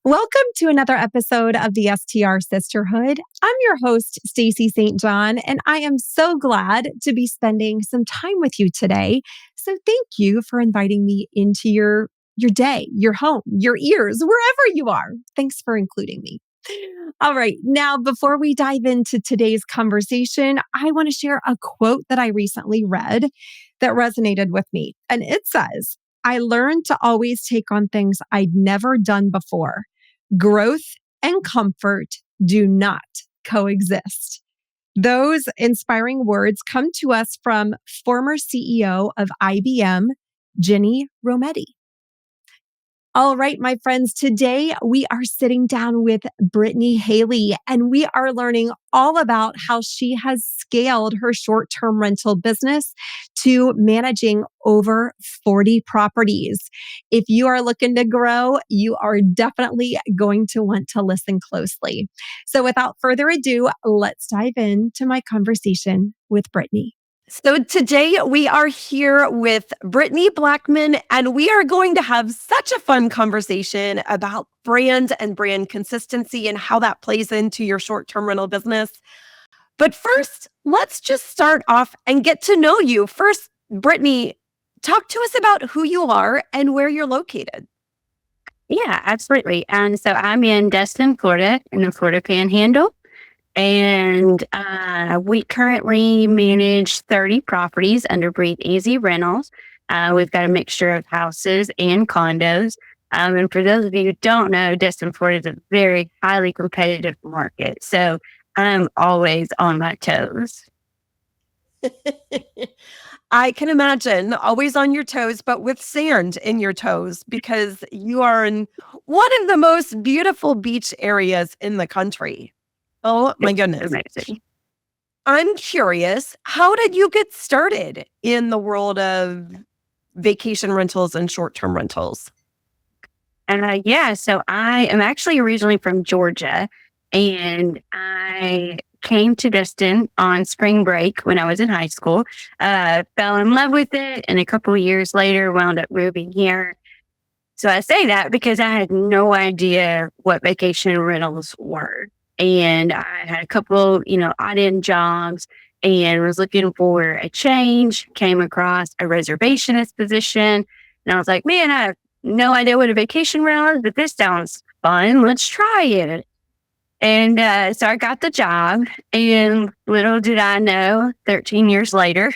Welcome to another episode of the STR Sisterhood. I'm your host, Stacey St. John, and I am so glad to be spending some time with you today. So thank you for inviting me into your day, your home, your ears, wherever you are. Thanks for including me. All right. Now, before we dive into today's conversation, I want to share a quote that I recently read that resonated with me. And it says, I learned to always take on things I'd never done before. Growth and comfort do not coexist. Those inspiring words come to us from former CEO of IBM, Ginny Rometty. All right, my friends, today we are sitting down with Brittany Haley, and we are learning all about how she has scaled her short-term rental business to managing over 40 properties. If you are looking to grow, you are definitely going to want to listen closely. So without further ado, let's dive into my conversation with Brittany. So today we are here with Brittany Blackman, and we are going to have such a fun conversation about brand and brand consistency and how that plays into your short-term rental business. But first, let's just start off and get to know you. First, Brittany, talk to us about who you are and where you're located. Yeah, absolutely. And so I'm in Destin, Florida, in the Florida Panhandle. And we currently manage 30 properties under Breathe Easy Rentals. We've got a mixture of houses and condos. And for those of you who don't know, Destin, Florida is a very highly competitive market. So I'm always on my toes. I can imagine always on your toes, but with sand in your toes, because you are in one of the most beautiful beach areas in the country. Oh my goodness. Amazing. I'm curious, how did you get started in the world of vacation rentals and short-term rentals? So I am actually originally from Georgia, and I came to Destin on spring break when I was in high school, fell in love with it, and a couple of years later wound up moving here. So I say that because I had no idea what vacation rentals were. And I had a couple, odd-end jobs and was looking for a change, came across a reservationist position. And I was like, man, I have no idea what a vacation rental is, but this sounds fun. Let's try it. And so I got the job, and little did I know, 13 years later,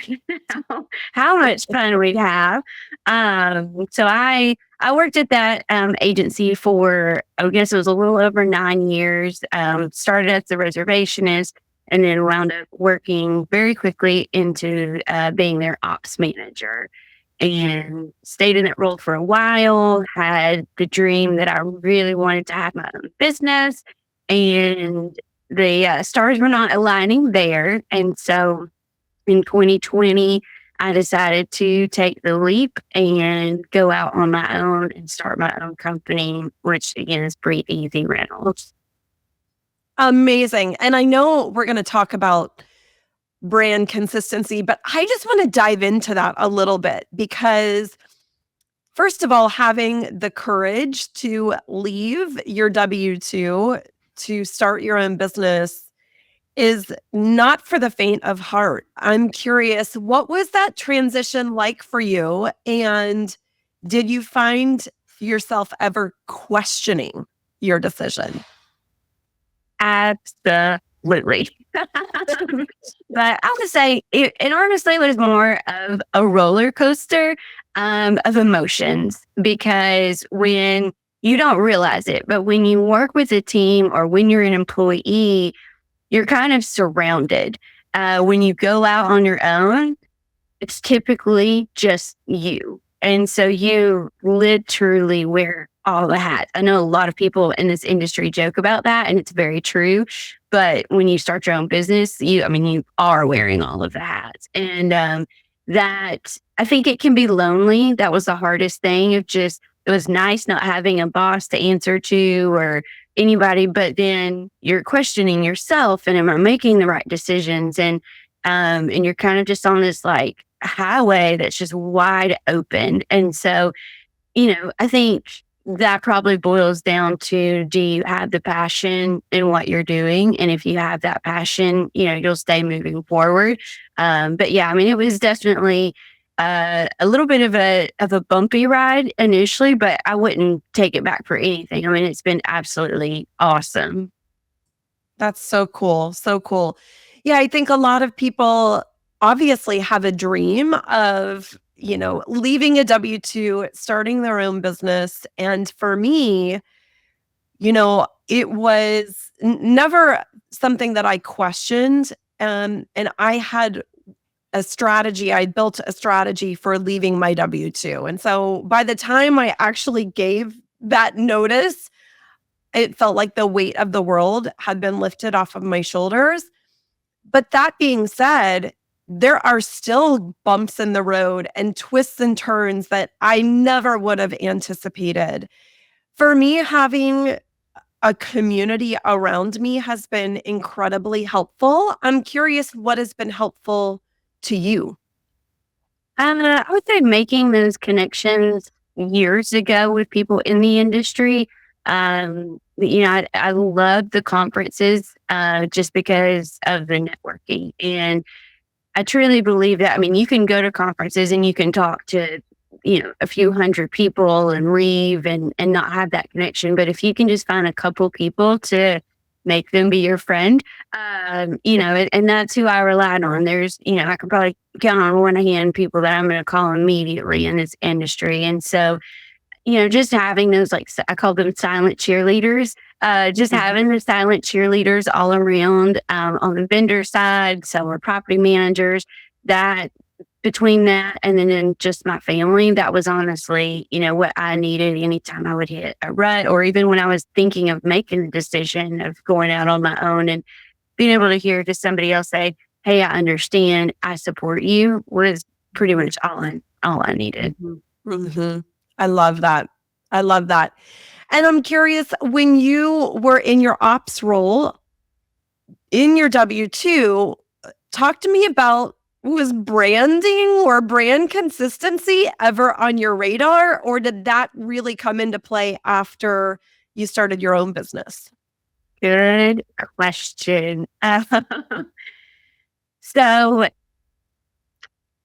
how much fun we'd have. So I worked at that agency for, I guess it was a little over 9 years. Started as the reservationist, and then wound up working very quickly into being their ops manager. And stayed in that role for a while, had the dream that I really wanted to have my own business. And the stars were not aligning there. And so in 2020, I decided to take the leap and go out on my own and start my own company, which again is Breathe Easy Rentals. Amazing. And I know we're going to talk about brand consistency, but I just want to dive into that a little bit because, first of all, having the courage to leave your W-2 to start your own business is not for the faint of heart. I'm curious, what was that transition like for you? And did you find yourself ever questioning your decision? Absolutely. But I would say it honestly was more of a roller coaster of emotions, because when you don't realize it, but when you work with a team or when you're an employee, you're kind of surrounded. When you go out on your own, it's typically just you. And so you literally wear all the hats. I know a lot of people in this industry joke about that, and it's very true. But when you start your own business, you are wearing all of the hats. And that, I think it can be lonely. That was the hardest thing. It was nice not having a boss to answer to or anybody, but then you're questioning yourself, and am I making the right decisions? And you're kind of just on this like highway that's just wide open. And so, I think that probably boils down to, do you have the passion in what you're doing? And if you have that passion, you'll stay moving forward. But yeah, I mean, it was definitely a little bit of a bumpy ride initially, but I wouldn't take it back for anything. I mean, it's been absolutely awesome. That's so cool. So cool. Yeah, I think a lot of people obviously have a dream of, leaving a W-2, starting their own business. And for me, it was never something that I questioned. And I had a strategy. I built a strategy for leaving my W-2. And so by the time I actually gave that notice, it felt like the weight of the world had been lifted off of my shoulders. But that being said, there are still bumps in the road and twists and turns that I never would have anticipated. For me, having a community around me has been incredibly helpful. I'm curious what has been helpful to you. I would say making those connections years ago with people in the industry. I love the conferences just because of the networking. And I truly believe that. I mean, you can go to conferences and you can talk to, a few hundred people and leave and not have that connection. But if you can just find a couple people to make them be your friend, and that's who I relied on. There's, I could probably count on one hand people that I'm going to call immediately in this industry. And so, just having those, like, I call them silent cheerleaders, just having the silent cheerleaders all around, on the vendor side, seller property managers, that between that and then just my family, that was honestly, what I needed anytime I would hit a rut, or even when I was thinking of making the decision of going out on my own, and being able to hear just somebody else say, "Hey, I understand, I support you," was pretty much all I needed. Mm-hmm. I love that. I love that. And I'm curious, when you were in your ops role in your W-2, talk to me about, was branding or brand consistency ever on your radar, or did that really come into play after you started your own business? Good question. So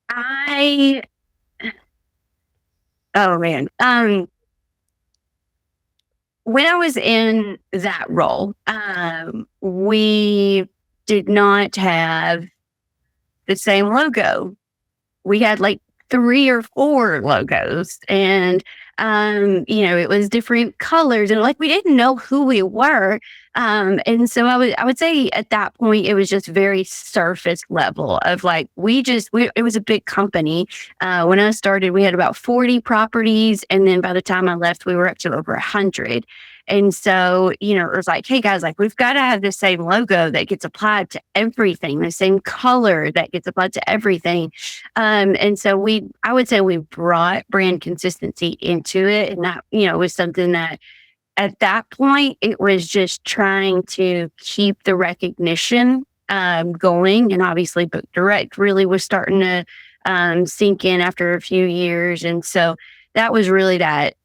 I, oh man, when I was in that role, we did not have the same logo. We had like 3 or 4 logos, and it was different colors, and like we didn't know who we were. And so I would say at that point it was just very surface level of, like, it was a big company. When I started, we had about 40 properties, and then by the time I left, we were up to over 100. And so, it was like, hey guys, like, we've got to have the same logo that gets applied to everything, the same color that gets applied to everything. And so I would say we brought brand consistency into it. And that, was something that at that point, it was just trying to keep the recognition going. And obviously, Book Direct really was starting to sink in after a few years. And so that was really that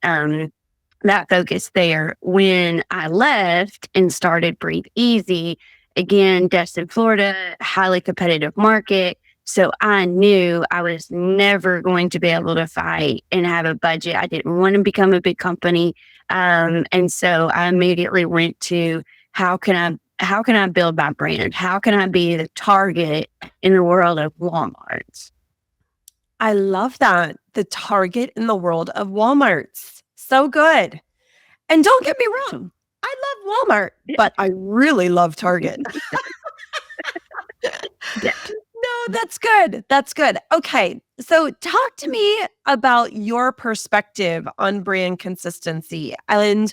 focus there. When I left and started Breathe Easy, again, Destin, Florida, highly competitive market. So I knew I was never going to be able to fight and have a budget. I didn't want to become a big company. And so I immediately went to, how can I build my brand? How can I be the target in the world of Walmart's? I love that. The target in the world of Walmart's. So good. And don't get me wrong, I love Walmart, but I really love Target. Yeah. No, that's good. That's good. Okay. So talk to me about your perspective on brand consistency. And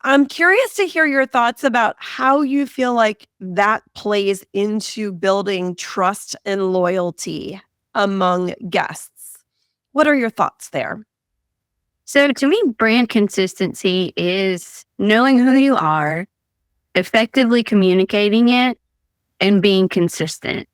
I'm curious to hear your thoughts about how you feel like that plays into building trust and loyalty among guests. What are your thoughts there? So to me, brand consistency is knowing who you are, effectively communicating it, and being consistent.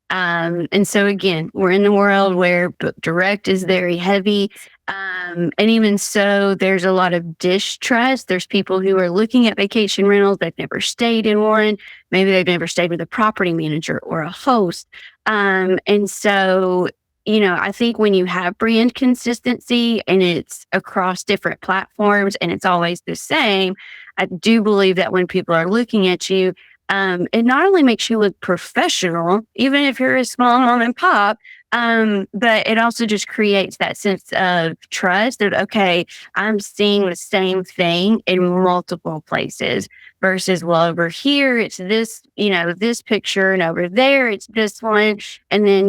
And so again, we're in the world where Book Direct is very heavy. And even so, there's a lot of distrust. There's people who are looking at vacation rentals. They've never stayed in one. Maybe they've never stayed with a property manager or a host. And so, I think when you have brand consistency and it's across different platforms and it's always the same, I do believe that when people are looking at you, it not only makes you look professional, even if you're a small mom and pop, but it also just creates that sense of trust that, okay, I'm seeing the same thing in multiple places versus, well, over here, it's this, this picture, and over there, it's this one. And then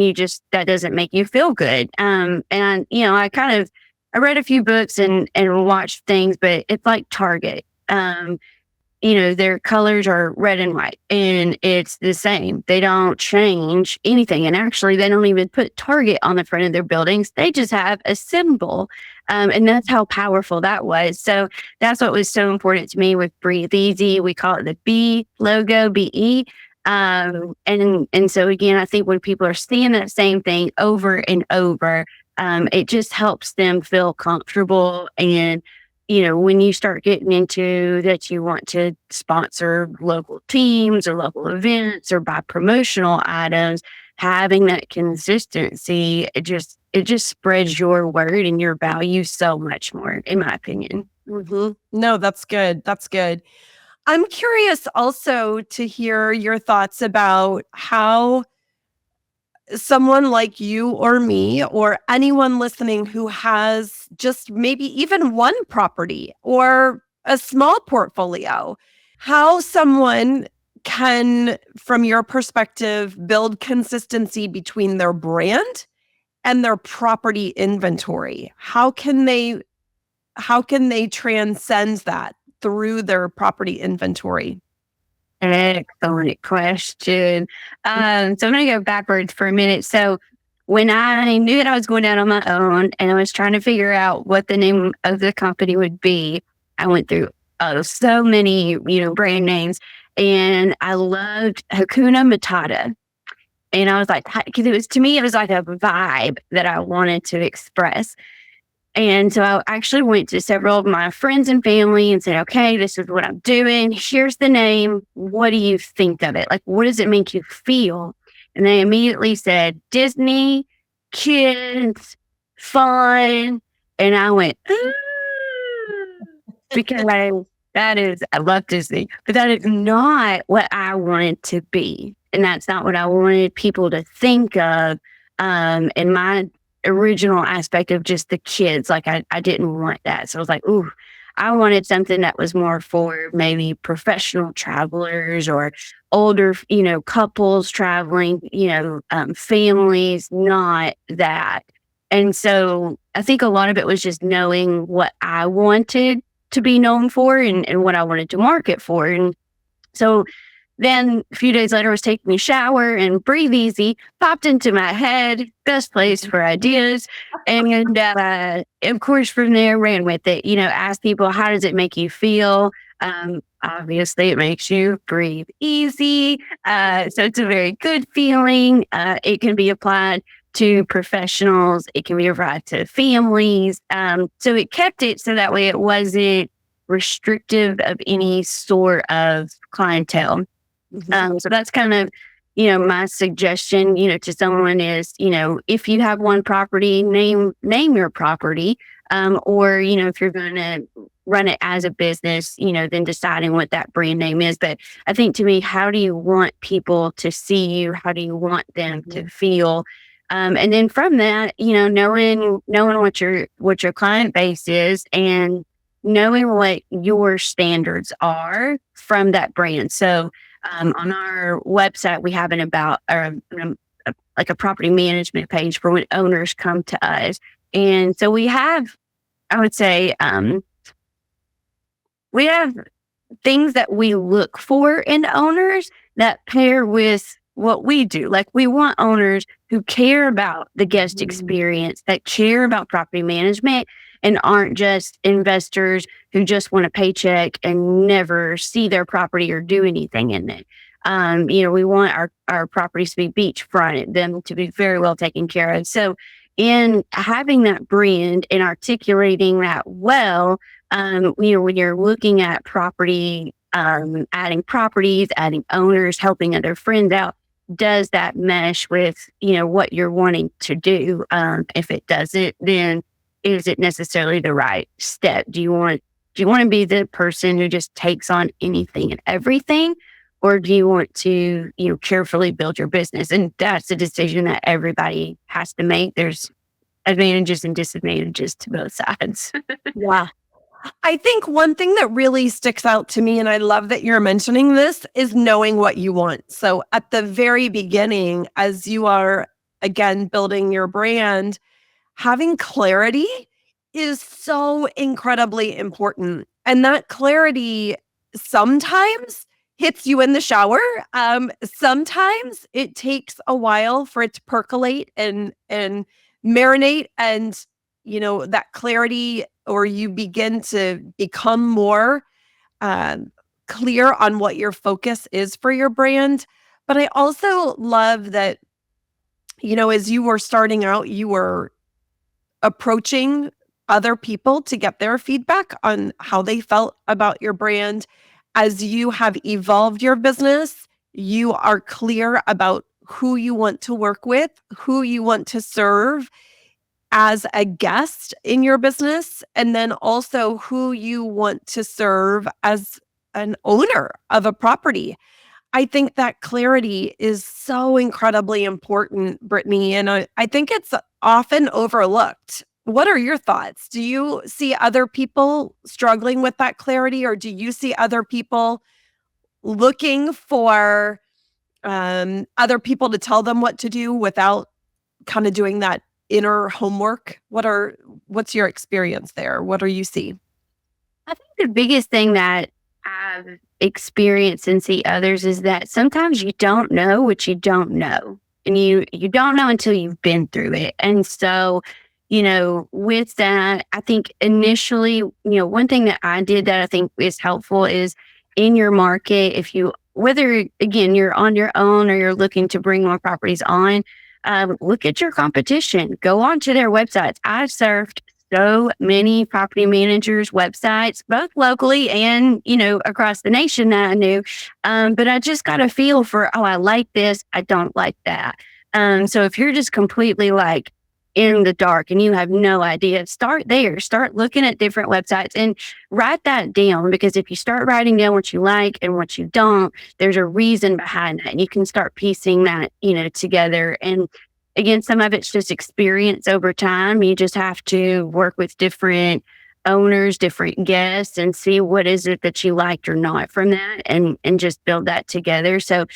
that doesn't make you feel good. And, I read a few books and watched things, but it's like Target. Their colors are red and white and it's the same. They don't change anything. And actually, they don't even put Target on the front of their buildings. They just have a symbol. And that's how powerful that was. So that's what was so important to me with Breathe Easy. We call it the B logo, BE. And so again, I think when people are seeing that same thing over and over, it just helps them feel comfortable. And when you start getting into that, you want to sponsor local teams or local events or buy promotional items, having that consistency, it just spreads your word and your value so much more, in my opinion. No, that's good. That's good. I'm curious also to hear your thoughts about how someone like you or me or anyone listening who has just maybe even one property or a small portfolio, how someone can, from your perspective, build consistency between their brand and their property inventory. How can they transcend that through their property inventory? Excellent question. So I'm going to go backwards for a minute. So when I knew that I was going out on my own and I was trying to figure out what the name of the company would be, I went through so many, brand names, and I loved Hakuna Matata. And I was like, because to me, it was like a vibe that I wanted to express. And so I actually went to several of my friends and family and said, okay, this is what I'm doing. Here's the name. What do you think of it? Like, what does it make you feel? And they immediately said, Disney, kids, fun. And I went, because I love Disney, but that is not what I wanted to be. And that's not what I wanted people to think of. In my original aspect of just the kids. Like I didn't want that. So I was like, ooh, I wanted something that was more for maybe professional travelers or older, couples traveling, families, not that. And so I think a lot of it was just knowing what I wanted to be known for and what I wanted to market for. And so then a few days later, I was taking a shower and Breathe Easy popped into my head. Best place for ideas. And of course, from there, ran with it. Asked people, how does it make you feel? Obviously, it makes you breathe easy. So it's a very good feeling. It can be applied to professionals. It can be applied to families. So it kept it so that way it wasn't restrictive of any sort of clientele. So that's kind of, my suggestion, to someone is, if you have one property, name your property, or, if you're going to run it as a business, then deciding what that brand name is. But I think to me, how do you want people to see you? How do you want them to feel? And then from that, knowing what your client base is and knowing what your standards are from that brand. So, on our website, we have like a property management page for when owners come to us. And so we have, I would say, we have things that we look for in owners that pair with what we do. Like we want owners who care about the guest experience, that care about property management and aren't just investors who just want a paycheck and never see their property or do anything in it. We want our properties to be beachfront, them to be very well taken care of. So in having that brand and articulating that well, when you're looking at property, adding properties, adding owners, helping other friends out, does that mesh with, what you're wanting to do? If it doesn't, then is it necessarily the right step? Do you want to be the person who just takes on anything and everything? Or do you want to, carefully build your business? And that's a decision that everybody has to make. There's advantages and disadvantages to both sides. Yeah. I think one thing that really sticks out to me, and I love that you're mentioning this, is knowing what you want. So at the very beginning, as you are, again, building your brand, having clarity is so incredibly important. And that clarity sometimes hits you in the shower. Sometimes it takes a while for it to percolate and marinate, and that clarity, or you begin to become more clear on what your focus is for your brand. But I also love that, as you were starting out, you were approaching other people to get their feedback on how they felt about your brand. As you have evolved your business, you are clear about who you want to work with, who you want to serve as a guest in your business, and then also who you want to serve as an owner of a property. I think that clarity is so incredibly important, Brittany, and I think it's often overlooked. What are your thoughts? Do you see other people struggling with that clarity, or do you see other people looking for other people to tell them what to do without kind of doing that inner homework? What's your experience there? What do you see? I think the biggest thing that I've experienced and see others is that sometimes you don't know what you don't know. And you don't know until you've been through it. And so, with that, I think initially, one thing that I did that I think is helpful is in your market, whether again, you're on your own or you're looking to bring more properties on, look at your competition, go onto their websites. I surfed so many property managers' websites, both locally and, across the nation that I knew. But I just got a feel for, oh, I like this, I don't like that. So if you're just completely like in the dark and you have no idea, start there. Start looking at different websites and write that down, because if you start writing down what you like and what you don't, there's a reason behind that. And you can start piecing that, together. And again, some of it's just experience over time. You just have to work with different owners, different guests, and see what is it that you liked or not from that, and just build that together. So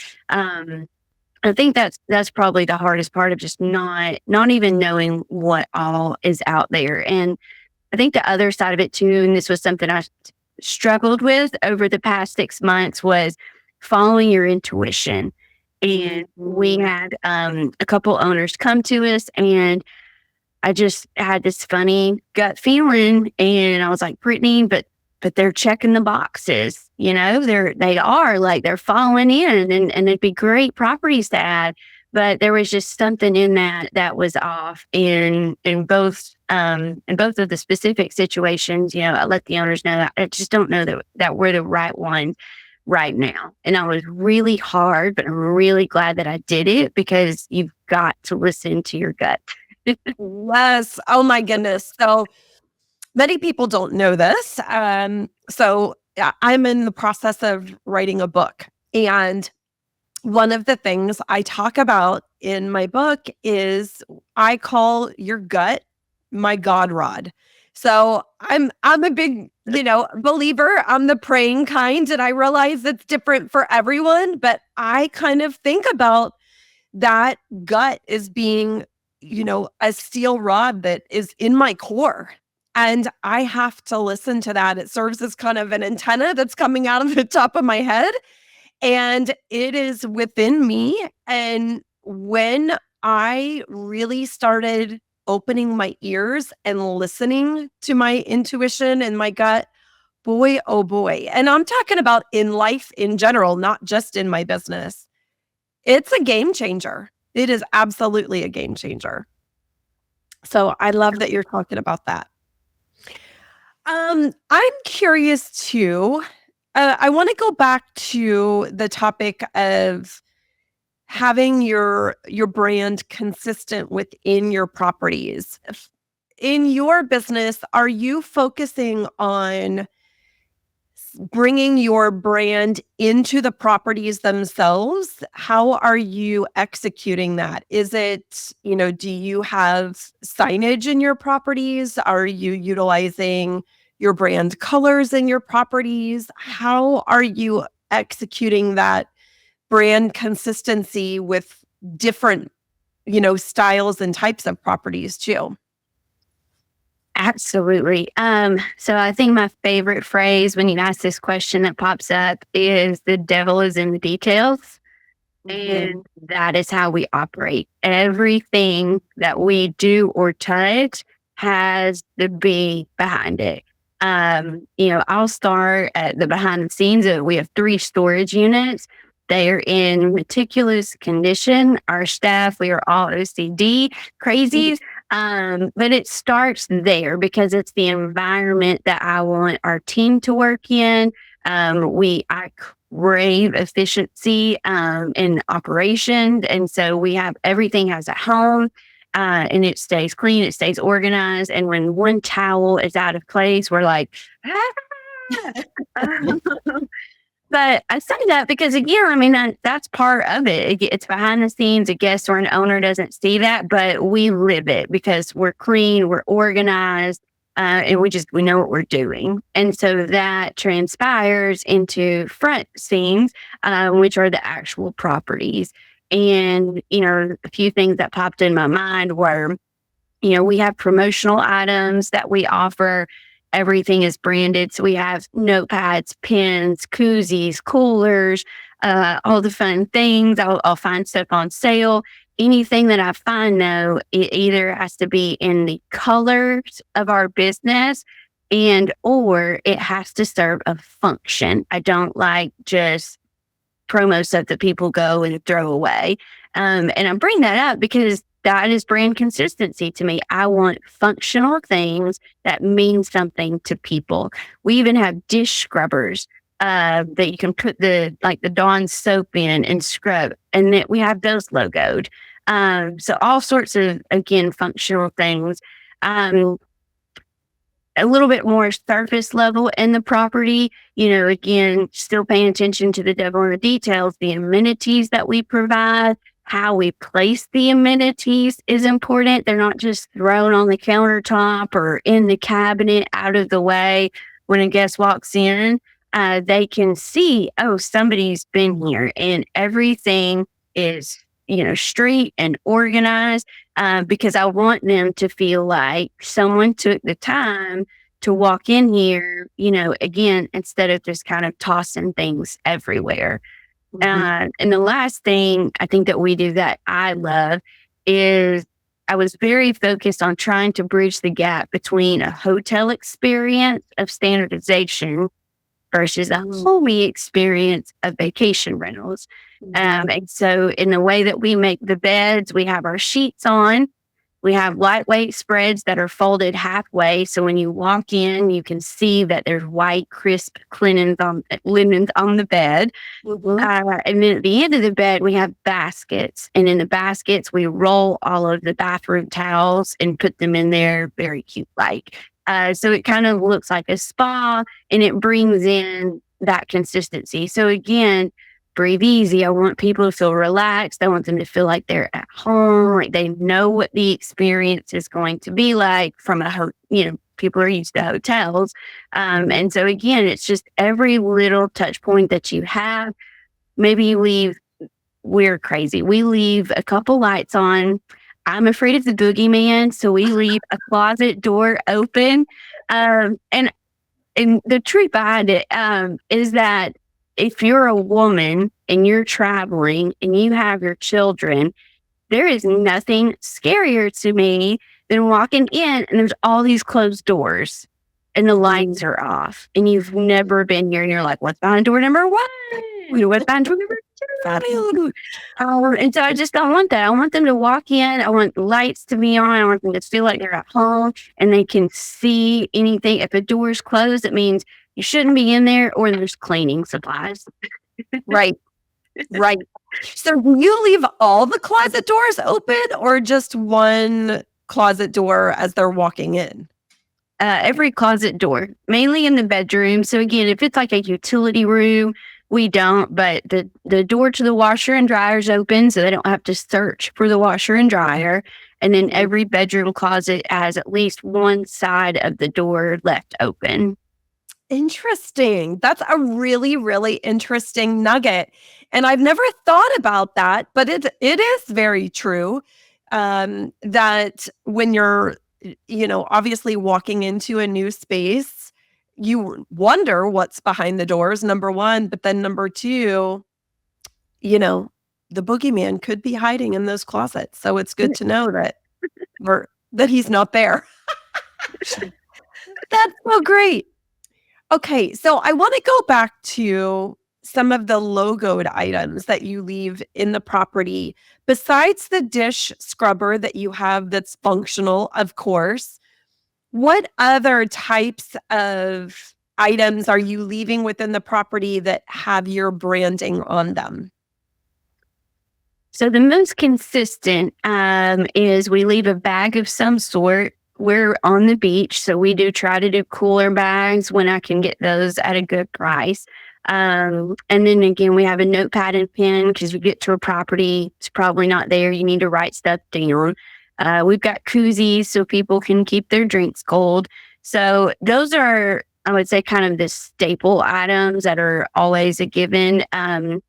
I think that's probably the hardest part of just not even knowing what all is out there. And I think the other side of it too, and this was something I struggled with over the past 6 months, was following your intuition. And we had a couple owners come to us, and I just had this funny gut feeling, and I was like, Brittany, but they're checking the boxes, they're falling in, and it'd be great properties to add. But there was just something in that was off in both of the specific situations. I let the owners know that I just don't know that we're the right one right now. And I was really hard, but I'm really glad that I did it, because you've got to listen to your gut. Yes. Oh my goodness. So many people don't know this. So yeah, I'm in the process of writing a book. And one of the things I talk about in my book is I call your gut my God rod. So I'm a big, believer. I'm the praying kind, and I realize it's different for everyone, but I kind of think about that gut as being, a steel rod that is in my core. And I have to listen to that. It serves as kind of an antenna that's coming out of the top of my head, and it is within me. And when I really started opening my ears and listening to my intuition and my gut, boy, oh boy. And I'm talking about in life in general, not just in my business. It's a game changer. It is absolutely a game changer. So I love that you're talking about that. I'm curious too. I want to go back to the topic of having your brand consistent within your properties. In your business, are you focusing on bringing your brand into the properties themselves? How are you executing that? Is it, do you have signage in your properties? Are you utilizing your brand colors in your properties? How are you executing that brand consistency with different, styles and types of properties too? Absolutely. So I think my favorite phrase when you ask this question that pops up is the devil is in the details. Mhm. And that is how we operate. Everything that we do or touch has the B behind it. I'll start at the behind the scenes. We have 3 storage units. They are in meticulous condition. Our staff, we are all OCD crazies. But it starts there because it's the environment that I want our team to work in. I crave efficiency in operations. And so we have everything has a home and it stays clean, it stays organized. And when one towel is out of place, we're like, "Ah." But I say that because again, I mean, that's part of it. It's behind the scenes. A guest or an owner doesn't see that, but we live it because we're clean, we're organized, and we know what we're doing. And so that transpires into front scenes, which are the actual properties. And, a few things that popped in my mind were we have promotional items that we offer. Everything is branded. So we have notepads, pens, koozies, coolers, all the fun things. I'll find stuff on sale. Anything that I find, though, it either has to be in the colors of our business and or it has to serve a function. I don't like just promo stuff that people go and throw away. And I bring that up because that is brand consistency to me. I want functional things that mean something to people. We even have dish scrubbers that you can put the Dawn soap in and scrub, and that we have those logoed. So all sorts of again functional things. Um, a little bit more surface level in the property, again, still paying attention to the devil in the details, the amenities that we provide, how we place the amenities is important. They're not just thrown on the countertop or in the cabinet out of the way. When a guest walks in, they can see, oh, somebody's been here and everything is, straight and organized because I want them to feel like someone took the time to walk in here, again, instead of just kind of tossing things everywhere. And the last thing I think that we do that I love is I was very focused on trying to bridge the gap between a hotel experience of standardization versus a homey experience of vacation rentals. And so, in the way that we make the beds, we have our sheets on. We have lightweight spreads that are folded halfway. So when you walk in, you can see that there's white, crisp linens on the bed. And then at the end of the bed, we have baskets. And in the baskets, we roll all of the bathroom towels and put them in there very cute like. So it kind of looks like a spa and it brings in that consistency. So again, breathe easy. I want people to feel relaxed. I want them to feel like they're at home, like they know what the experience is going to be like from people are used to hotels. And so again, it's just every little touch point that you have. Maybe we're crazy. We leave a couple lights on. I'm afraid of the boogeyman, so we leave a closet door open. And the truth behind it is that if you're a woman and you're traveling and you have your children, there is nothing scarier to me than walking in and there's all these closed doors and the lights are off and you've never been here and you're like, what's behind door number 1? What's behind door number 2? And so I just don't want that. I want them to walk in. I want the lights to be on. I want them to feel like they're at home and they can see anything. If a door is closed, it means you shouldn't be in there or there's cleaning supplies. Right. Right. So do you leave all the closet doors open or just one closet door as they're walking in? Every closet door, mainly in the bedroom. So again, if it's like a utility room, we don't, but the door to the washer and dryer is open so they don't have to search for the washer and dryer. And then every bedroom closet has at least one side of the door left open. Interesting. That's a really, really interesting nugget. And I've never thought about that, but it is very true that when you're, obviously walking into a new space, you wonder what's behind the doors, number one. But then number two, the boogeyman could be hiding in those closets. So it's good to know that he's not there. That's so great. Okay, so I want to go back to some of the logoed items that you leave in the property. Besides the dish scrubber that you have that's functional, of course, what other types of items are you leaving within the property that have your branding on them? So the most consistent is we leave a bag of some sort. We're on the beach, so we do try to do cooler bags when I can get those at a good price. And then again, we have a notepad and pen because you get to a property, it's probably not there. You need to write stuff down. We've got koozies so people can keep their drinks cold. So those are, I would say, kind of the staple items that are always a given. And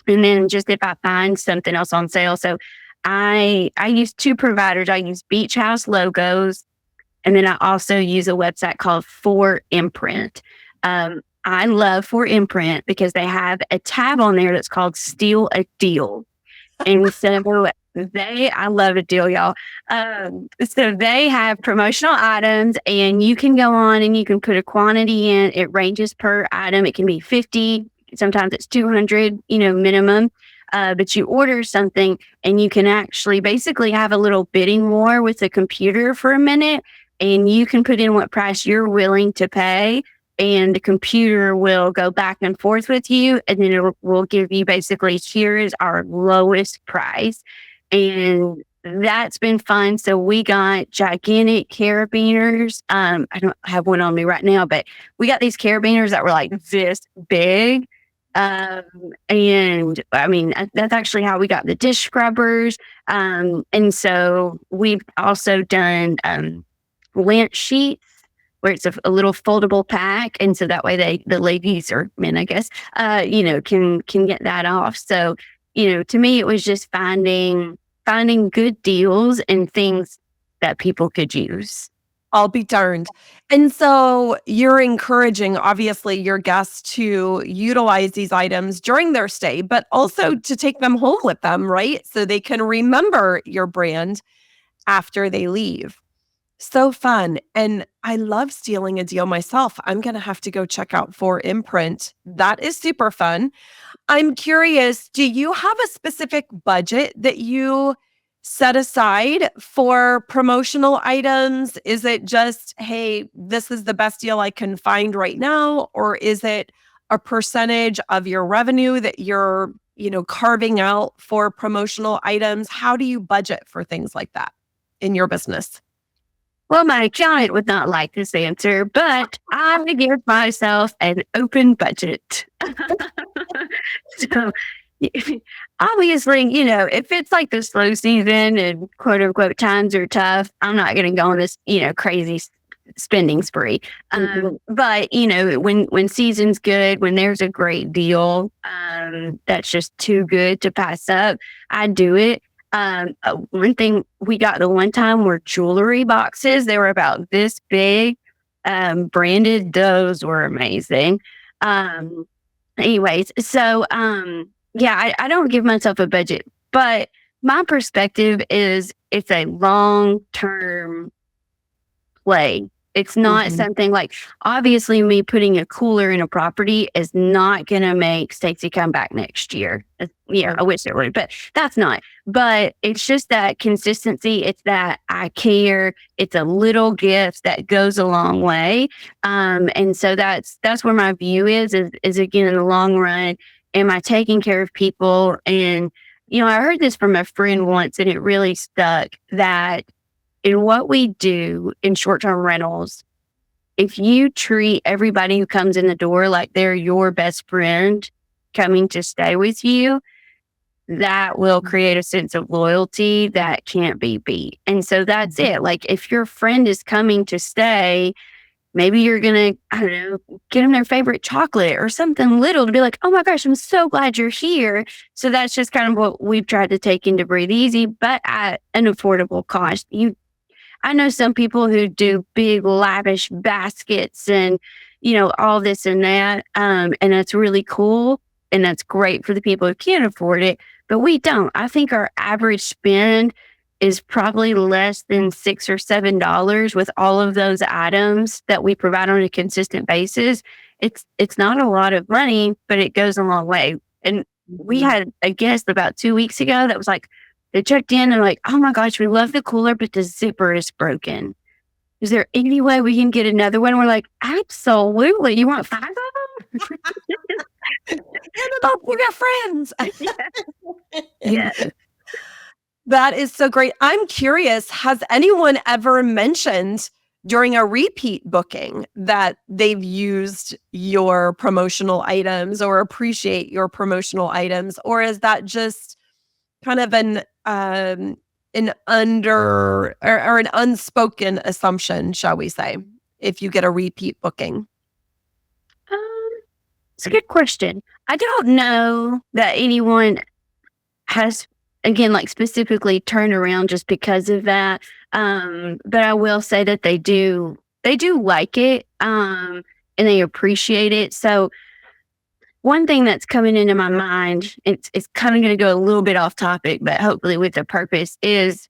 then just if I find something else on sale. So I use two providers. I use Beach House logos. And then I also use a website called For Imprint. I love For Imprint because they have a tab on there that's called Steal a Deal. And so I love a deal, y'all. So they have promotional items and you can go on and you can put a quantity in. It ranges per item. It can be 50, sometimes it's 200, minimum. But you order something and you can actually basically have a little bidding war with the computer for a minute. And you can put in what price you're willing to pay, and the computer will go back and forth with you, and then it will give you basically, here is our lowest price. And that's been fun. So we got gigantic carabiners. I don't have one on me right now, but we got these carabiners that were like this big. And I mean, that's actually how we got the dish scrubbers. And so we've also done lint sheets where it's a little foldable pack. And so that way the ladies or men, I guess, can get that off. So, to me, it was just finding good deals and things that people could use. I'll be darned. And so you're encouraging, obviously, your guests to utilize these items during their stay, but also to take them home with them, right? So they can remember your brand after they leave. So fun. And I love stealing a deal myself. I'm going to have to go check out For Imprint. That is super fun. I'm curious, do you have a specific budget that you set aside for promotional items? Is it just, hey, this is the best deal I can find right now? Or is it a percentage of your revenue that you're, carving out for promotional items? How do you budget for things like that in your business? Well, my accountant would not like this answer, but I give myself an open budget. So obviously, if it's like the slow season and quote unquote times are tough, I'm not going to go on this, crazy spending spree. But when season's good, when there's a great deal, that's just too good to pass up, I do it. One thing we got the one time were jewelry boxes. They were about this big, branded. Those were amazing. Anyways, so I don't give myself a budget, but my perspective is it's a long-term play. It's not something like, obviously, me putting a cooler in a property is not going to make Stacey come back next year. Yeah, I wish it would, but that's not. But it's just that consistency. It's that I care. It's a little gift that goes a long way. And so that's where my view is again, in the long run, am I taking care of people? And, I heard this from a friend once and it really stuck, that in what we do in short-term rentals, if you treat everybody who comes in the door like they're your best friend coming to stay with you, that will create a sense of loyalty that can't be beat. And so that's it. Like, if your friend is coming to stay, maybe you're going to, I don't know, get them their favorite chocolate or something little to be like, oh my gosh, I'm so glad you're here. So that's just kind of what we've tried to take into Breathe Easy, but at an affordable cost. I know some people who do big lavish baskets and, all this and that. And that's really cool. And that's great for the people who can't afford it, but we don't. I think our average spend is probably less than $6 or $7 with all of those items that we provide on a consistent basis. It's not a lot of money, but it goes a long way. And we had a guest about 2 weeks ago that was like, they checked in and like, oh my gosh, we love the cooler, but the zipper is broken. Is there any way we can get another one? We're like, absolutely. You want 5 of them? Hand it up. We got friends. Yeah. That is so great. I'm curious, has anyone ever mentioned during a repeat booking that they've used your promotional items or appreciate your promotional items? Or is that just kind of an under or an unspoken assumption, shall we say, if you get a repeat booking? It's a good question. I don't know that anyone has, again, like specifically turned around just because of that. But I will say that they do like it, and they appreciate it. So one thing that's coming into my mind, it's kind of going to go a little bit off topic, but hopefully with a purpose, is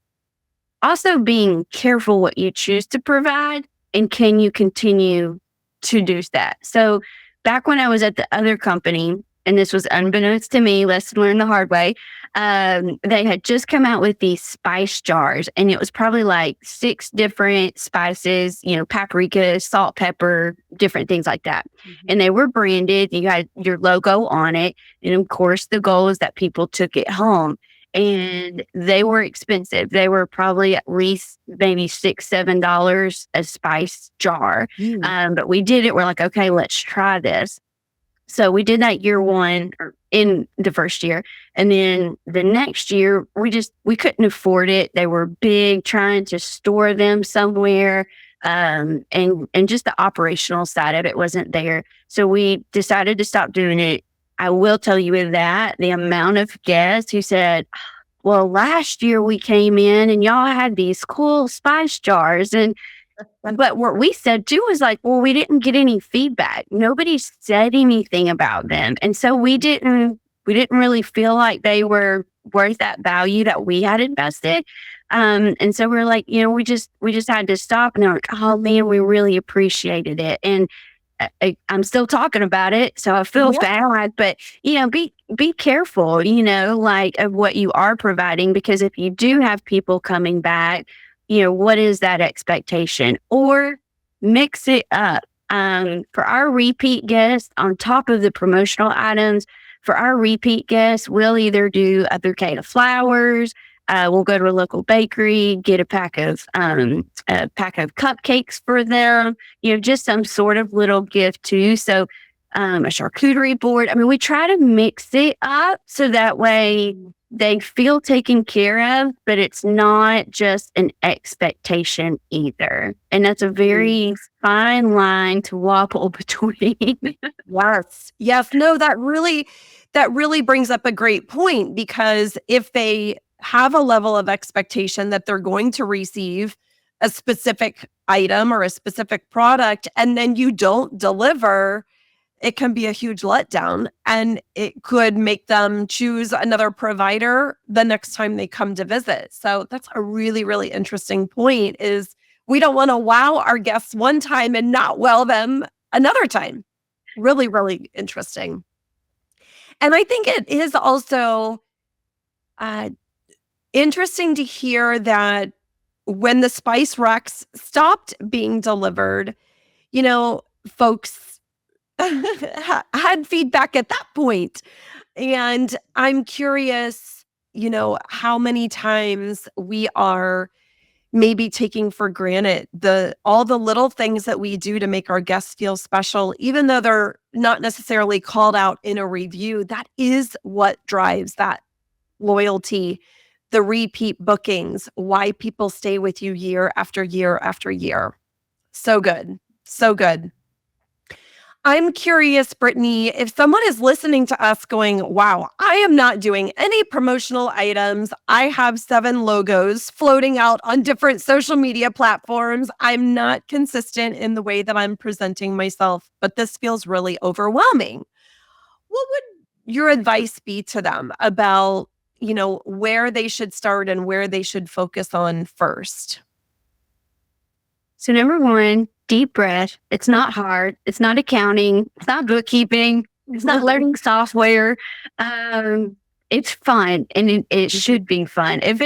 also being careful what you choose to provide and can you continue to do that. So back when I was at the other company, and this was unbeknownst to me, lesson learned the hard way, they had just come out with these spice jars, and it was probably like 6 different spices, paprika, salt, pepper, different things like that. And they were branded. You had your logo on it. And of course, the goal is that people took it home. And they were expensive. They were probably at least maybe $6, $7 a spice jar. But we did it. We're like, okay, let's try this. So we did that year one, or in the first year. And then the next year, we couldn't afford it. They were big, trying to store them somewhere. And just the operational side of it wasn't there. So we decided to stop doing it. I will tell you with that, the amount of guests who said, well, last year we came in and y'all had these cool spice jars. But what we said too was like, well, we didn't get any feedback. Nobody said anything about them. And so we didn't really feel like they were worth that value that we had invested. And so we're like, we just had to stop. And they're like, oh man, we really appreciated it. And I'm still talking about it, so I feel bad, but be careful, like of what you are providing, because if you do have people coming back, what is that expectation? Or mix it up. For our repeat guests, on top of the promotional items, for our repeat guests, we'll either do a bouquet of flowers. We'll go to a local bakery, get a pack of cupcakes for them, just some sort of little gift too. So a charcuterie board. I mean, we try to mix it up so that way they feel taken care of, but it's not just an expectation either. And that's a very fine line to wobble between. Yes. No, that really brings up a great point, because if they have a level of expectation that they're going to receive a specific item or a specific product, and then you don't deliver, it can be a huge letdown, and it could make them choose another provider the next time they come to visit. So that's a really, really interesting point, is We don't want to wow our guests one time and not wow them another time. Really, really interesting. And I think it is also uh, interesting to hear that when the spice racks stopped being delivered, folks had feedback at that point. And I'm curious, how many times we are maybe taking for granted all the little things that we do to make our guests feel special, even though they're not necessarily called out in a review. That is what drives that loyalty, the repeat bookings, why people stay with you year after year after year. So good. So good. I'm curious, Brittany, if someone is listening to us going, wow, I am not doing any promotional items. I have 7 logos floating out on different social media platforms. I'm not consistent in the way that I'm presenting myself, but this feels really overwhelming. What would your advice be to them about, where they should start and where they should focus on first? So number one, deep breath. It's not hard. It's not accounting. It's not bookkeeping. It's not learning software. It's fun, and it should be fun. If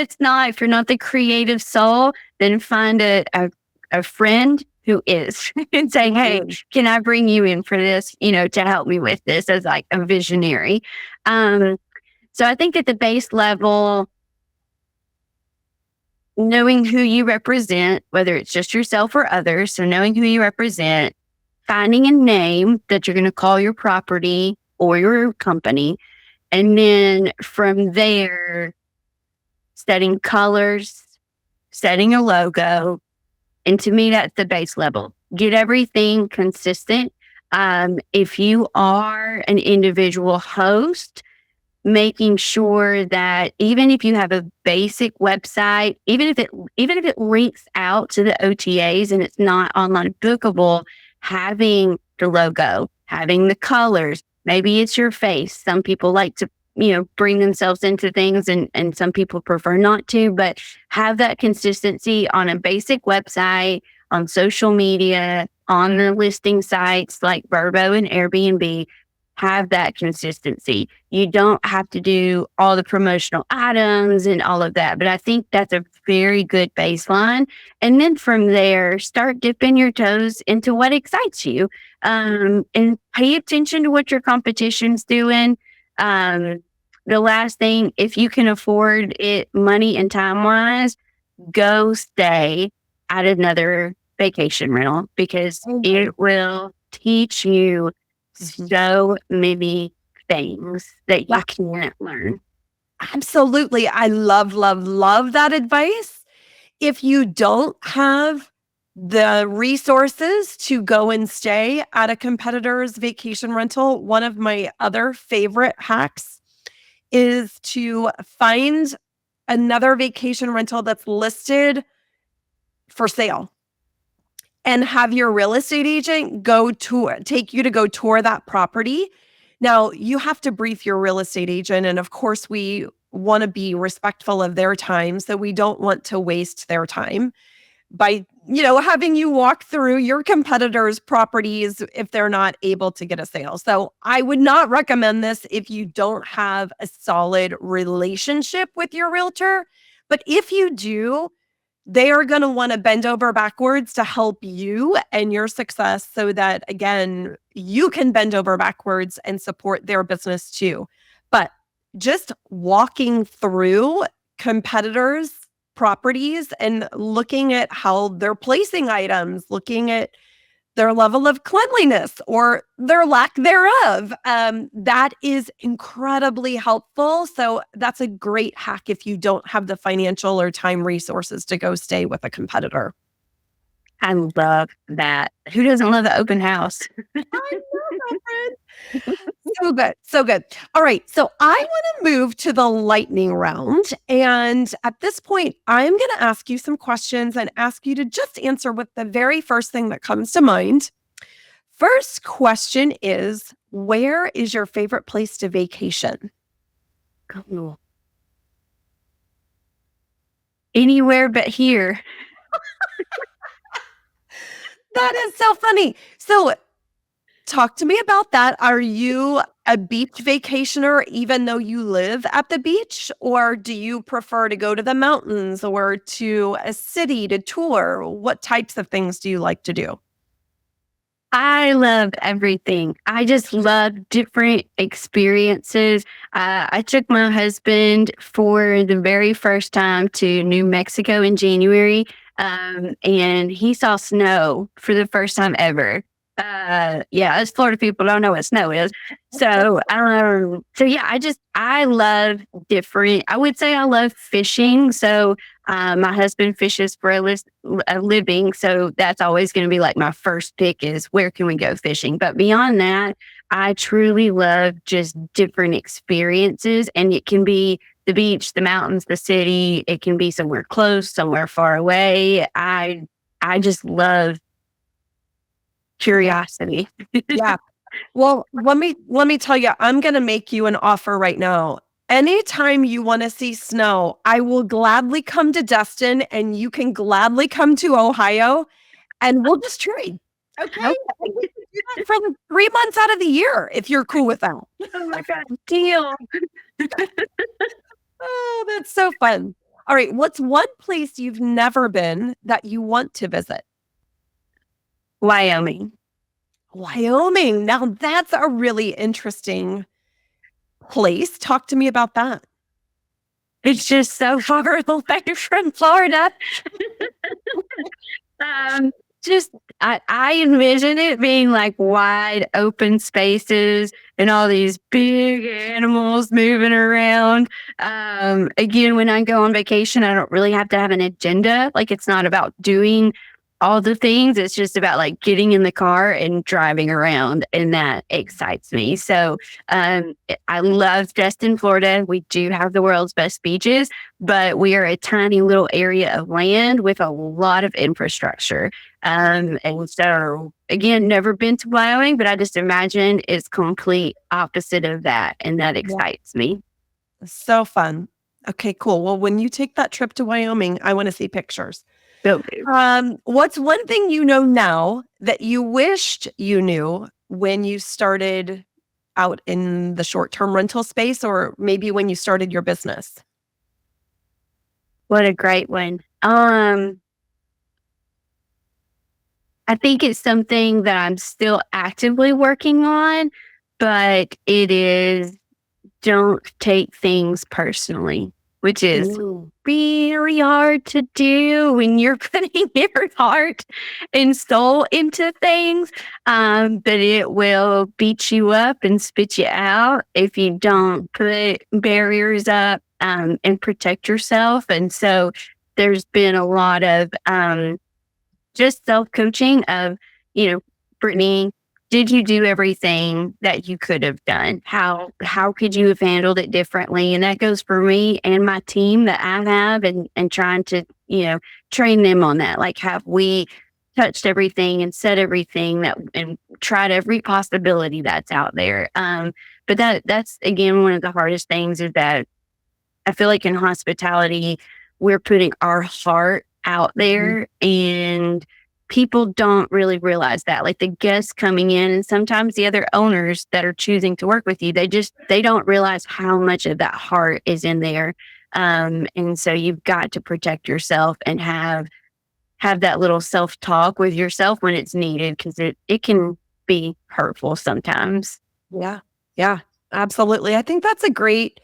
you're not the creative soul, then find a friend who is and say, hey, can I bring you in for this, to help me with this as like a visionary. So I think at the base level, knowing who you represent, whether it's just yourself or others. So knowing who you represent, finding a name that you're going to call your property or your company. And then from there, setting colors, setting a logo. And to me, that's the base level. Get everything consistent. If you are an individual host, making sure that even if you have a basic website, even if it links out to the OTAs and it's not online bookable, having the logo, having the colors, maybe it's your face. Some people like to, bring themselves into things and some people prefer not to, but have that consistency on a basic website, on social media, on the listing sites like Vrbo and Airbnb. Have that consistency. You don't have to do all the promotional items and all of that, but I think that's a very good baseline. And then from there, start dipping your toes into what excites you, and pay attention to what your competition's doing. The last thing, if you can afford it money and time wise, go stay at another vacation rental because it will teach you so many things that you can't learn. Absolutely. I love, love, love that advice. If you don't have the resources to go and stay at a competitor's vacation rental, one of my other favorite hacks is to find another vacation rental that's listed for sale and have your real estate agent take you to go tour that property. Now, you have to brief your real estate agent. And of course, we want to be respectful of their time. So we don't want to waste their time by, having you walk through your competitors' properties if they're not able to get a sale. So I would not recommend this if you don't have a solid relationship with your realtor. But if you do, they are going to want to bend over backwards to help you and your success so that, again, you can bend over backwards and support their business too. But just walking through competitors' properties and looking at how they're placing items, looking at their level of cleanliness or their lack thereof. That is incredibly helpful. So that's a great hack if you don't have the financial or time resources to go stay with a competitor. I love that. Who doesn't love the open house? I know that, friend. So good. So good. All right. So I want to move to the lightning round. And at this point, I'm going to ask you some questions and ask you to just answer with the very first thing that comes to mind. First question is, where is your favorite place to vacation? Cool. Anywhere but here. That is so funny. So talk to me about that. Are you a beach vacationer even though you live at the beach? Or do you prefer to go to the mountains or to a city to tour? What types of things do you like to do? I love everything. I just love different experiences. I took my husband for the very first time to New Mexico in January, and he saw snow for the first time ever. Yeah, us Florida people don't know what snow is. So yeah, I love different. I would say I love fishing. So my husband fishes for a living, so that's always going to be like my first pick is where can we go fishing. But beyond that, I truly love just different experiences, and it can be the beach, the mountains, the city. It can be somewhere close, somewhere far away. I just love Yeah. curiosity. Yeah. Well, let me tell you, I'm going to make you an offer right now. Anytime you want to see snow, I will gladly come to Destin and you can gladly come to Ohio and we'll just trade. Okay? Okay. And we can do that for like 3 months out of the year if you're cool with that. Oh my god, deal. Oh, that's so fun. All right. What's one place you've never been that you want to visit? Wyoming. Wyoming. Now that's a really interesting place. Talk to me about that. It's just so far away from Florida. Um, just I envision it being like wide open spaces and all these big animals moving around. Again, when I go on vacation, I don't really have to have an agenda. Like it's not about doing all the things. It's just about like getting in the car and driving around, and that excites me. So I love Destin, Florida. We do have the world's best beaches, but we are a tiny little area of land with a lot of infrastructure. And so, again, never been to Wyoming, but I just imagine it's complete opposite of that, and that Yeah. excites me. So fun. Okay, cool. Well, when you take that trip to Wyoming, I want to see pictures. So, What's one thing you know now that you wished you knew when you started out in the short-term rental space or maybe when you started your business? what a great one. I think it's something that I'm still actively working on, but it is don't take things personally, which is Ooh. very hard to do when you're putting your heart and soul into things. But it will beat you up and spit you out if you don't put barriers up and protect yourself. And so there's been a lot of just self coaching of, you know, Brittany, did you do everything that you could have done? How could you have handled it differently? And that goes for me and my team that I have, and trying to, train them on that. Like, have we touched everything and said everything that and tried every possibility that's out there? But that's again one of the hardest things is that I feel like in hospitality, we're putting our heart out Mhm. there, and people don't really realize that. Like the guests coming in and sometimes the other owners that are choosing to work with you, they don't realize how much of that heart is in there. And so you've got to protect yourself and have that little self-talk with yourself when it's needed, because it can be hurtful sometimes. Yeah. Yeah. Absolutely. I think that's a great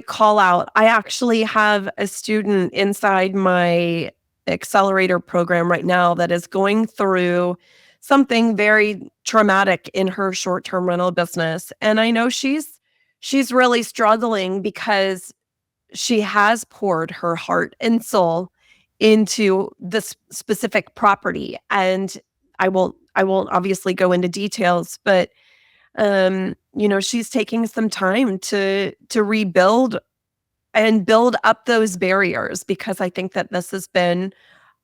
call out. I actually have a student inside my accelerator program right now that is going through something very traumatic in her short-term rental business. And I know she's really struggling because she has poured her heart and soul into this specific property. And I won't obviously go into details, but she's taking some time to rebuild and build up those barriers because I think that this has been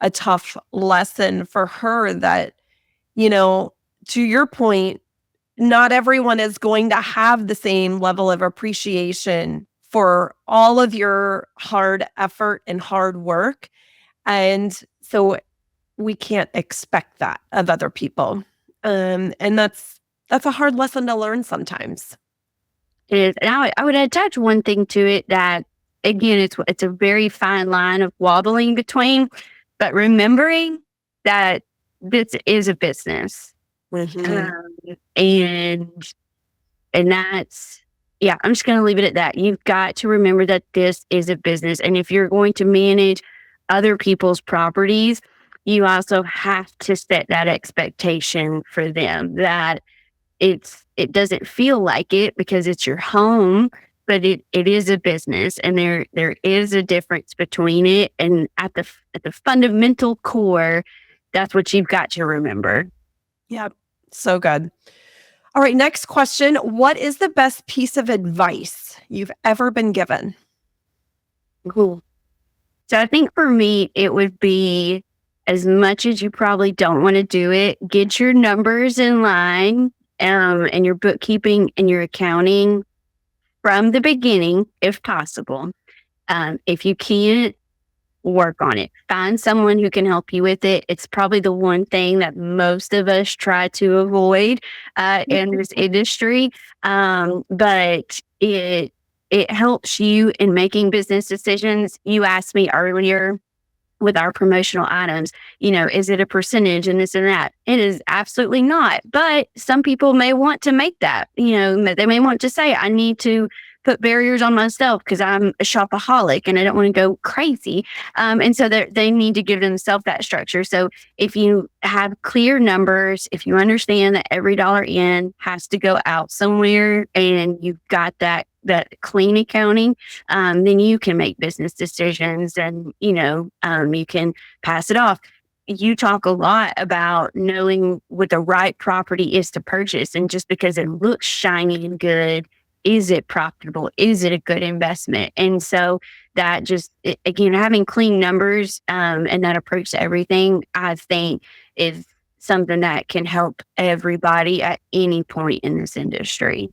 a tough lesson for her that, you know, to your point, not everyone is going to have the same level of appreciation for all of your hard effort and hard work. And so we can't expect that of other people. And that's a hard lesson to learn sometimes. It is. And I would attach one thing to it that, again, it's a very fine line of wobbling between, but remembering that this is a business. Mhm. And that's, yeah, I'm just going to leave it at that. You've got to remember that this is a business. And if you're going to manage other people's properties, you also have to set that expectation for them that it doesn't feel like it because it's your home, but it is a business, and there is a difference between it. And at the fundamental core, that's what you've got to remember. Yep. So good. All right, next question. What is the best piece of advice you've ever been given? Cool. So I think for me, it would be, as much as you probably don't want to do it, get your numbers in line, and your bookkeeping and your accounting from the beginning, if possible. If you can't, work on it. Find someone who can help you with it. It's probably the one thing that most of us try to avoid in this industry, but it helps you in making business decisions. You asked me earlier with our promotional items, is it a percentage and this and that? It is absolutely not. But some people may want to make that, they may want to say, I need to put barriers on myself because I'm a shopaholic and I don't want to go crazy. And so they need to give themselves that structure. So if you have clear numbers, if you understand that every dollar in has to go out somewhere, and you've got that clean accounting, then you can make business decisions, and you can pass it off. You talk a lot about knowing what the right property is to purchase, and just because it looks shiny and good, is it profitable? Is it a good investment? And so that again, having clean numbers, and that approach to everything, I think is something that can help everybody at any point in this industry.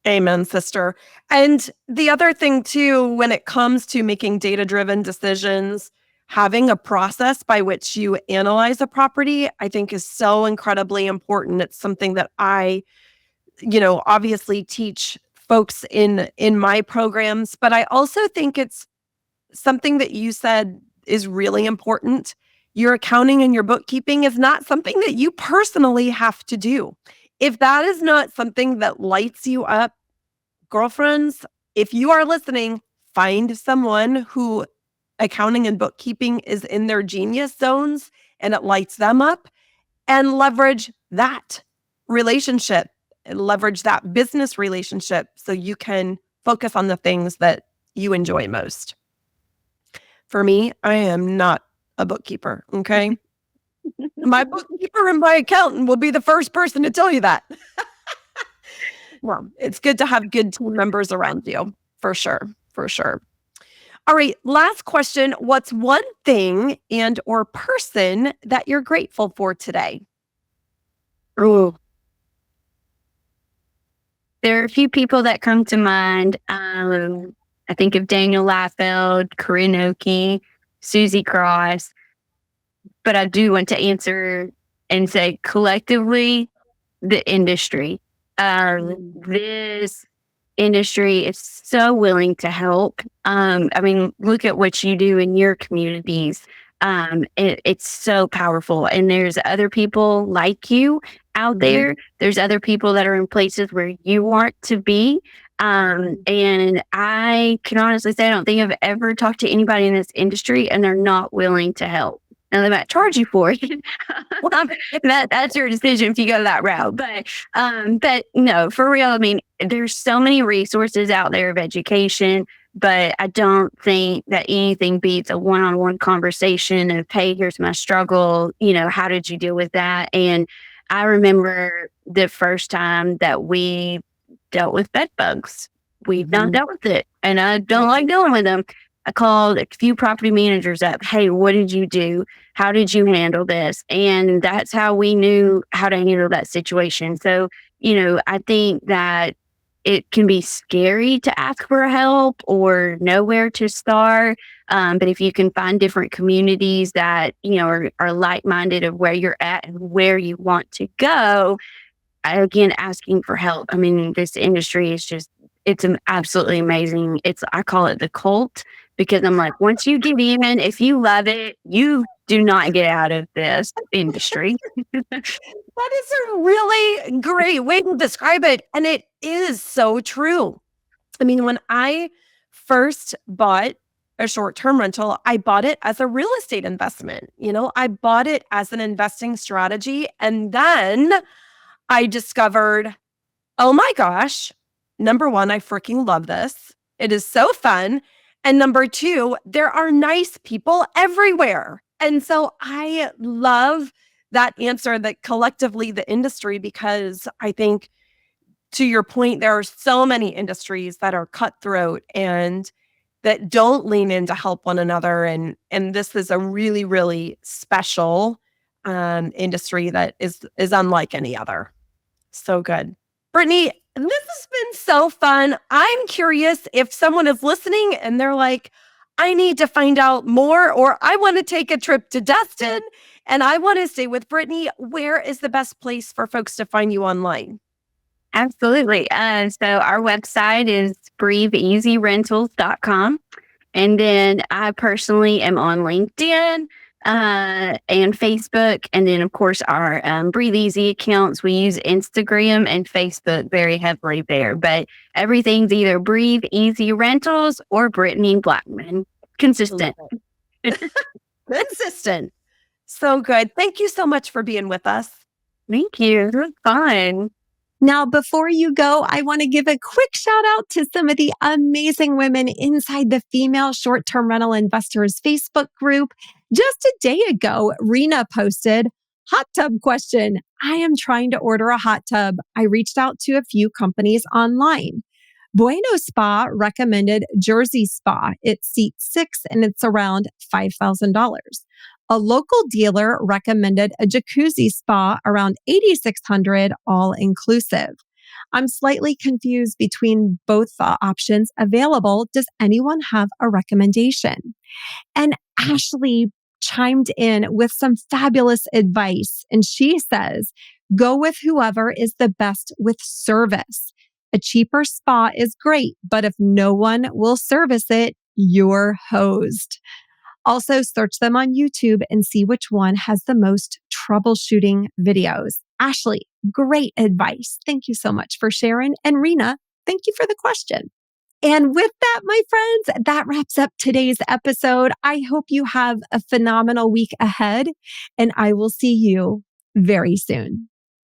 Amen, sister. And the other thing too, when it comes to making data-driven decisions, having a process by which you analyze a property, I think is so incredibly important. It's something that I, obviously teach folks in my programs, but I also think it's something that you said is really important. Your accounting and your bookkeeping is not something that you personally have to do. If that is not something that lights you up, girlfriends, if you are listening, find someone who accounting and bookkeeping is in their genius zones and it lights them up, and leverage that relationship and leverage that business relationship so you can focus on the things that you enjoy most. For me, I am not a bookkeeper, okay? My bookkeeper and my accountant will be the first person to tell you that. Well, it's good to have good team members around you, for sure, for sure. All right, last question. What's one thing and or person that you're grateful for today? Ooh. There are a few people that come to mind. I think of Daniel Liefeld, Corinne Oakey, Susie Cross, but I do want to answer and say collectively, the industry. This industry is so willing to help. Look at what you do in your communities. It's so powerful. And there's other people like you out there. There's other people that are in places where you want to be. And I can honestly say, I don't think I've ever talked to anybody in this industry and they're not willing to help. Now they might charge you for it. That's your decision if you go that route. But no, for real. There's so many resources out there of education, but I don't think that anything beats a one-on-one conversation of, hey, here's my struggle. How did you deal with that? And I remember the first time that we dealt with bed bugs. We've not dealt with it, and I don't like dealing with them. I called a few property managers up. Hey, what did you do? How did you handle this? And that's how we knew how to handle that situation. So, I think that it can be scary to ask for help or know where to start. But if you can find different communities that, are like-minded of where you're at and where you want to go, again, asking for help. I mean, this industry is just, absolutely amazing. I call it the cult because I'm like, once you get in, if you love it, you do not get out of this industry. That is a really great way to describe it. And it is so true. I mean, when I first bought a short-term rental, I bought it as a real estate investment. I bought it as an investing strategy. And then I discovered, oh my gosh, number one, I freaking love this. It is so fun. And number two, there are nice people everywhere. And so I love that answer that collectively the industry, because I think to your point, there are so many industries that are cutthroat and that don't lean in to help one another. And this is a really, really special industry that is unlike any other. So good. Brittany, this has been so fun. I'm curious if someone is listening and they're like, I need to find out more, or I want to take a trip to Destin and I want to stay with Brittany. Where is the best place for folks to find you online? Absolutely. So our website is breatheeasyrentals.com. And then I personally am on LinkedIn and Facebook. And then, of course, our Breathe Easy accounts. We use Instagram and Facebook very heavily there. But everything's either Breathe Easy Rentals or Brittany Blackman. Consistent. Consistent. So good. Thank you so much for being with us. Thank you. It was fun. Now, before you go, I want to give a quick shout out to some of the amazing women inside the Female Short-Term Rental Investors Facebook group. Just a day ago, Rena posted, hot tub question. I am trying to order a hot tub. I reached out to a few companies online. Bueno Spa recommended Jersey Spa. It seats 6 and it's around $5,000. A local dealer recommended a jacuzzi spa around $8,600 all inclusive. I'm slightly confused between both the options available. Does anyone have a recommendation? And Ashley chimed in with some fabulous advice. And she says, go with whoever is the best with service. A cheaper spa is great, but if no one will service it, you're hosed. Also, search them on YouTube and see which one has the most troubleshooting videos. Ashley, great advice. Thank you so much for sharing. And Rena, thank you for the question. And with that, my friends, that wraps up today's episode. I hope you have a phenomenal week ahead, and I will see you very soon.